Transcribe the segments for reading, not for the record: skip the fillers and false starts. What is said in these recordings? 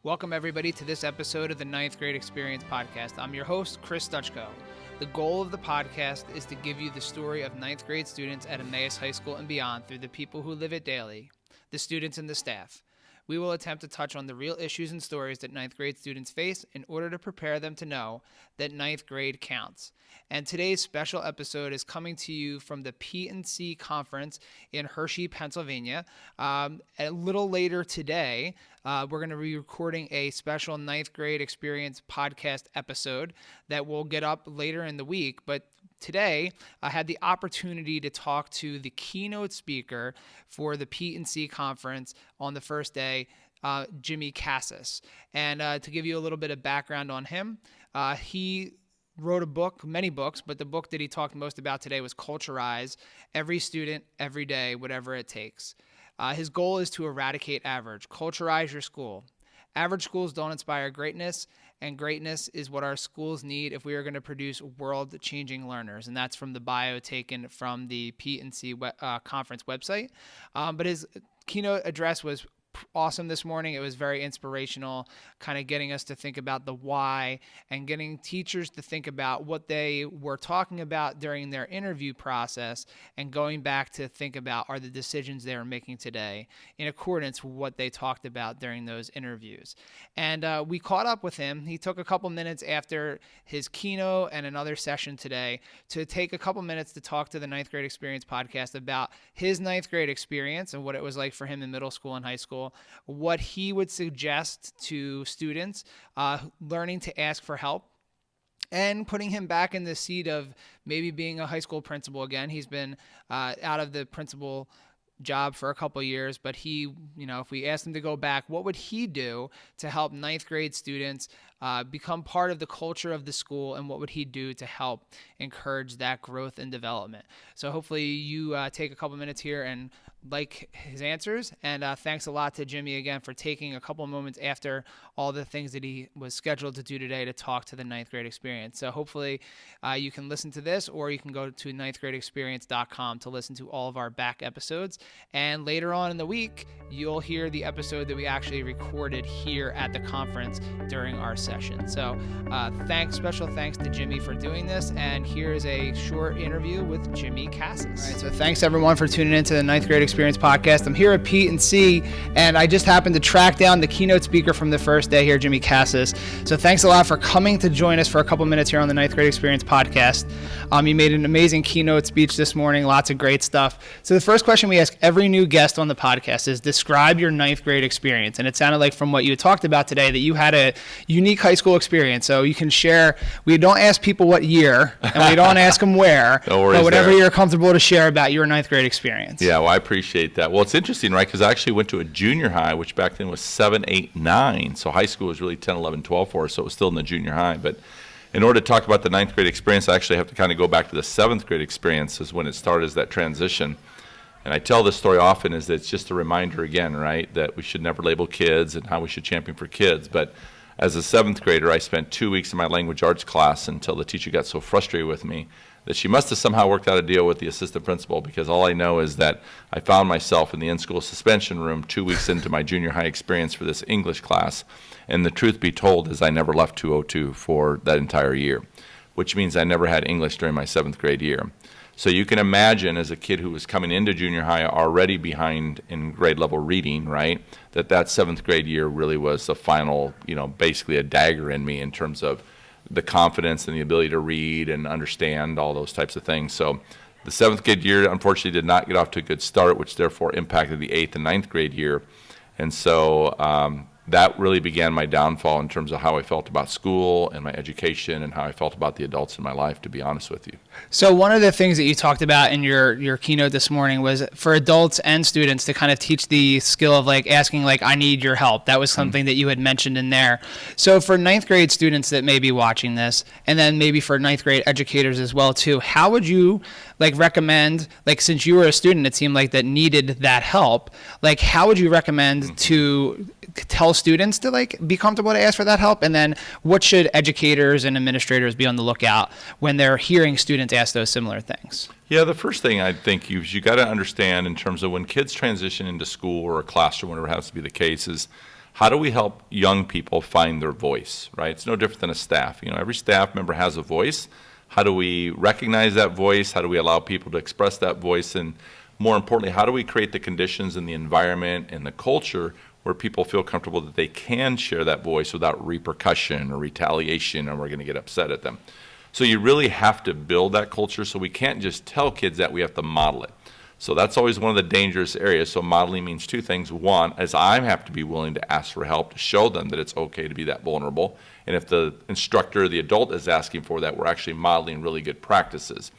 Welcome everybody to this episode of the Ninth Grade Experience Podcast. I'm your host, Chris Stuchko. The goal of the podcast is to give you the story of ninth grade students at Emmaus High School and beyond through the people who live it daily, the students and the staff. We will attempt to touch on the real issues and stories that ninth grade students face in order to prepare them to know that ninth grade counts. And today's special episode is coming to you from the PETE&C conference in Hershey, Pennsylvania. A little later today, we're going to be recording a special ninth grade experience podcast episode that will get up later in the week. But today, I had the opportunity to talk to the keynote speaker for the PETE&C conference on the first day, Jimmy Casas. And to give you a little bit of background on him, he wrote a book, many books, but the book that he talked most about today was CULTURIZE, Every Student, Every Day, Whatever It Takes. His goal is to eradicate average. CULTURIZE your school. Average schools don't inspire greatness, and greatness is what our schools need if we are going to produce world-changing learners. And that's from the bio taken from the PETE&C conference website. But his keynote address was awesome this morning. It was very inspirational, kind of getting us to think about the why and getting teachers to think about what they were talking about during their interview process and going back to think about are the decisions they are making today in accordance with what they talked about during those interviews. And we caught up with him. He took a couple minutes after his keynote and another session today to take a couple minutes to talk to the Ninth Grade Experience podcast about his ninth grade experience and what it was like for him in middle school and high school, what he would suggest to students learning to ask for help, and putting him back in the seat of maybe being a high school principal again. He's been out of the principal job for a couple of years, but he, if we asked him to go back, what would he do to help ninth grade students become part of the culture of the school, and what would he do to help encourage that growth and development? So hopefully you take a couple minutes here and like his answers, and thanks a lot to Jimmy again for taking a couple of moments after all the things that he was scheduled to do today to talk to the ninth grade experience. So hopefully you can listen to this, or you can go to ninthgradeexperience.com to listen to all of our back episodes. And later on in the week, you'll hear the episode that we actually recorded here at the conference during our session. So special thanks to Jimmy for doing this. And here's a short interview with Jimmy Casas. All right, so thanks everyone for tuning into the Ninth Grade Experience podcast. I'm here at PETE&C, and I just happened to track down the keynote speaker from the first day here, Jimmy Casas. So thanks a lot for coming to join us for a couple minutes here on the Ninth Grade Experience podcast. You made an amazing keynote speech this morning, lots of great stuff. So the first question we ask every new guest on the podcast is describe your ninth grade experience. And it sounded like from what you talked about today that you had a unique high school experience. So you can share. We don't ask people what year, and we don't ask them where, No worries, but whatever there. you're comfortable to share about your ninth grade experience. Yeah, well, I appreciate that. Well, it's interesting, right, because I actually went to a junior high, which back then was 7, 8, 9. So high school was really 10, 11, 12 for us, so it was still in the junior high. But in order to talk about the ninth grade experience, I actually have to kind of go back to the seventh grade experience is when it started as that transition. And I tell this story often is that it's just a reminder again, right, that we should never label kids and how we should champion for kids. But as a seventh grader, I spent 2 weeks in my language arts class until the teacher got so frustrated with me that she must have somehow worked out a deal with the assistant principal, because all I know is that I found myself in the in-school suspension room 2 weeks into my junior high experience for this English class. And the truth be told is I never left 202 for that entire year, which means I never had English during my seventh grade year. So you can imagine, as a kid who was coming into junior high already behind in grade level reading, right, that seventh grade year really was the final, basically a dagger in me in terms of the confidence and the ability to read and understand all those types of things. So the seventh grade year, unfortunately, did not get off to a good start, which therefore impacted the eighth and ninth grade year. And so that really began my downfall in terms of how I felt about school and my education and how I felt about the adults in my life, to be honest with you. So one of the things that you talked about in your keynote this morning was for adults and students to kind of teach the skill of asking I need your help. That was something that you had mentioned in there. So for ninth grade students that may be watching this, and then maybe for ninth grade educators as well too, how would you recommend, since you were a student, it seemed like that needed that help, how would you recommend to tell students to be comfortable to ask for that help? And then what should educators and administrators be on the lookout when they're hearing students ask those similar things? Yeah, the first thing I think you got to understand in terms of when kids transition into school or a classroom, whatever has to be the case, is How do we help young people find their voice, right? It's no different than a staff. Every staff member has a voice. How do we recognize that voice? How do we allow people to express that voice? And more importantly, how do we create the conditions and the environment and the culture where people feel comfortable that they can share that voice without repercussion or retaliation, and we're going to get upset at them? So you really have to build that culture, so we can't just tell kids that, we have to model it. So that's always one of the dangerous areas. So modeling means two things. One, as I have to be willing to ask for help to show them that it's okay to be that vulnerable. And if the instructor, the adult, is asking for that, we're actually modeling really good practices.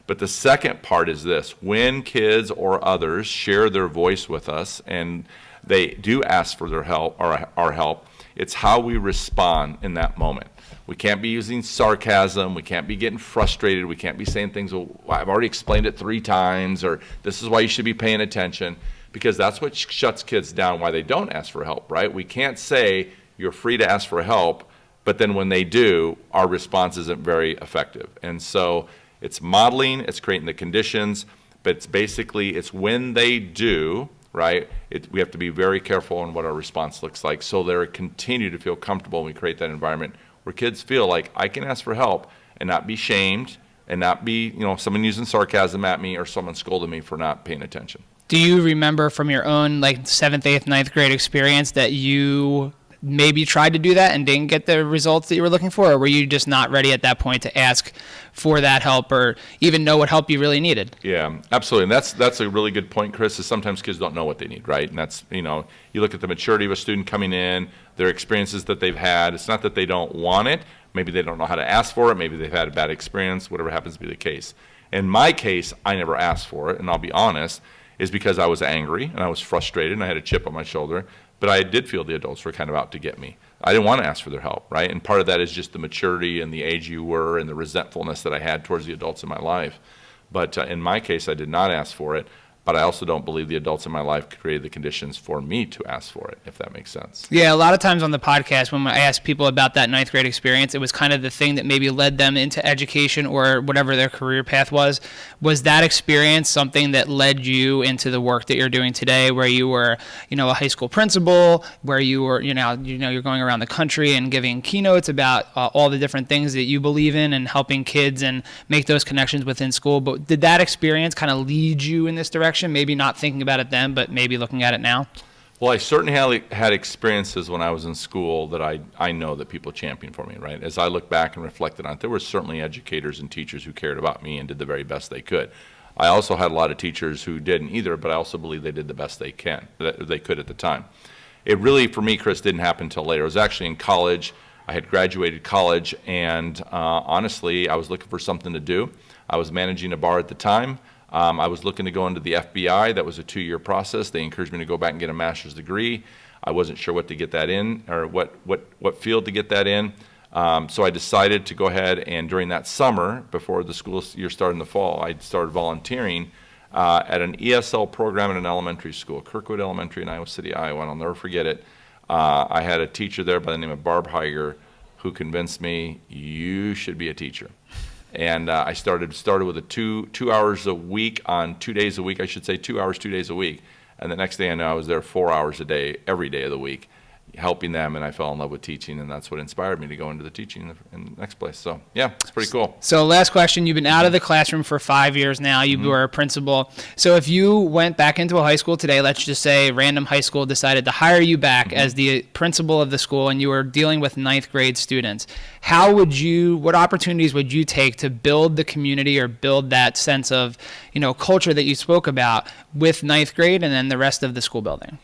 But the second part is this: when kids or others share their voice with us and they do ask for their help or our help, it's how we respond in that moment. We can't be using sarcasm. We can't be getting frustrated. We can't be saying things, well, I've already explained it 3 times, or this is why you should be paying attention, because that's what shuts kids down, why they don't ask for help, right? We can't say you're free to ask for help, but then when they do, our response isn't very effective. And so it's modeling, it's creating the conditions, but it's when they do, right? We have to be very careful on what our response looks like, so they continue to feel comfortable, and we create that environment where kids feel like I can ask for help and not be shamed and not be, someone using sarcasm at me or someone scolding me for not paying attention. Do you remember from your own 7th, 8th, 9th grade experience that you maybe tried to do that and didn't get the results that you were looking for, or were you just not ready at that point to ask for that help or even know what help you really needed? Yeah, absolutely. And that's a really good point, Chris, is sometimes kids don't know what they need, right? And that's, you look at the maturity of a student coming in, their experiences that they've had. It's not that they don't want it. Maybe they don't know how to ask for it. Maybe they've had a bad experience, whatever happens to be the case. In my case, I never asked for it, and I'll be honest, is because I was angry and I was frustrated and I had a chip on my shoulder. But I did feel the adults were kind of out to get me. I didn't want to ask for their help, right? And part of that is just the maturity and the age you were and the resentfulness that I had towards the adults in my life. But in my case, I did not ask for it. But I also don't believe the adults in my life created the conditions for me to ask for it, if that makes sense. Yeah, a lot of times on the podcast, when I ask people about that 9th grade experience, it was kind of the thing that maybe led them into education or whatever their career path was. Was that experience something that led you into the work that you're doing today, where you were, a high school principal, where you were, you're going around the country and giving keynotes about all the different things that you believe in and helping kids and make those connections within school? But did that experience kind of lead you in this direction? Maybe not thinking about it then, but maybe looking at it now? Well, I certainly had experiences when I was in school that I know that people championed for me, right? As I look back and reflected on it, there were certainly educators and teachers who cared about me and did the very best they could. I also had a lot of teachers who didn't either, but I also believe they did the best they could at the time. It really, for me, Chris, didn't happen until later. It was actually in college. I had graduated college, and honestly, I was looking for something to do. I was managing a bar at the time. I was looking to go into the FBI. That was a 2-year process. They encouraged me to go back and get a master's degree. I wasn't sure what to get that in, or what field to get that in. So I decided to go ahead, and during that summer, before the school year started in the fall, I started volunteering at an ESL program in an elementary school, Kirkwood Elementary in Iowa City, Iowa, and I'll never forget it. I had a teacher there by the name of Barb Heiger who convinced me, you should be a teacher. And I started with a 2 hours a week on 2 days a week, I should say 2 hours, 2 days a week. And the next day I know I was there 4 hours a day, every day of the week, helping them, and I fell in love with teaching, and that's what inspired me to go into the teaching in the next place. So yeah, it's pretty cool. So last question, you've been out of the classroom for 5 years now. You were a principal. So if you went back into a high school today, let's just say random high school decided to hire you back as the principal of the school, and you were dealing with 9th grade students, what opportunities would you take to build the community or build that sense of, culture that you spoke about with 9th grade and then the rest of the school building?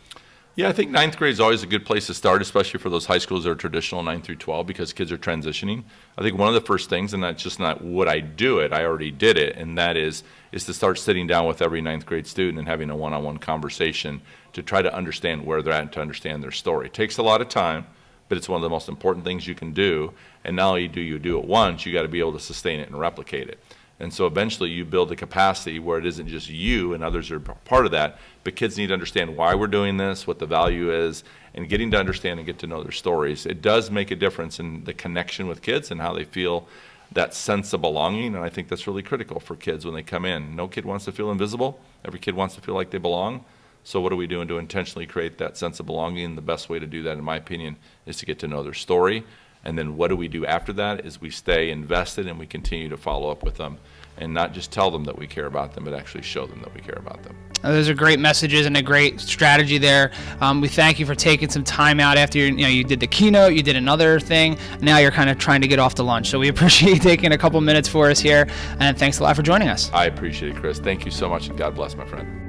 Yeah, I think 9th grade is always a good place to start, especially for those high schools that are traditional 9 through 12, because kids are transitioning. I think one of the first things, and that's just not would I do it, I already did it, and that is to start sitting down with every 9th grade student and having a one-on-one conversation to try to understand where they're at and to understand their story. It takes a lot of time, but it's one of the most important things you can do, and not only do you do it once, you got to be able to sustain it and replicate it. And so eventually you build a capacity where it isn't just you and others are part of that, but kids need to understand why we're doing this, what the value is, and getting to understand and get to know their stories. It does make a difference in the connection with kids and how they feel that sense of belonging, and I think that's really critical for kids when they come in. No kid wants to feel invisible. Every kid wants to feel like they belong. So what are we doing to intentionally create that sense of belonging? The best way to do that, in my opinion, is to get to know their story. And then what do we do after that is we stay invested and we continue to follow up with them and not just tell them that we care about them, but actually show them that we care about them. Those are great messages and a great strategy there. We thank you for taking some time out after you did the keynote, you did another thing. Now you're kind of trying to get off to lunch. So we appreciate you taking a couple minutes for us here, and thanks a lot for joining us. I appreciate it, Chris. Thank you so much, and God bless, my friend.